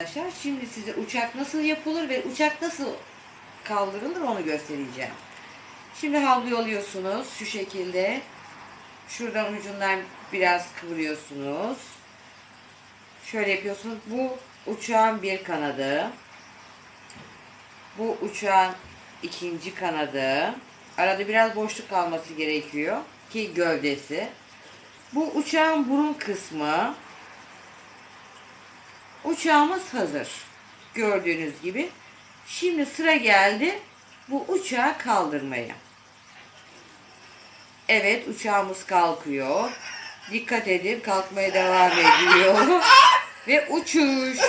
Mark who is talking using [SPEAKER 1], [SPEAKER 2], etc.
[SPEAKER 1] Arkadaşlar şimdi size uçak nasıl yapılır ve uçak nasıl kaldırılır onu göstereceğim. Şimdi havluyu alıyorsunuz şu şekilde. Şuradan ucundan biraz kıvırıyorsunuz. Şöyle yapıyorsunuz. Bu uçağın bir kanadı. Bu uçağın ikinci kanadı. Arada biraz boşluk kalması gerekiyor ki gövdesi. Bu uçağın burun kısmı. Uçağımız hazır. Gördüğünüz gibi. Şimdi sıra geldi bu uçağı kaldırmaya. Evet, uçağımız kalkıyor. Dikkat edin, kalkmaya devam ediyor. Ve uçuş.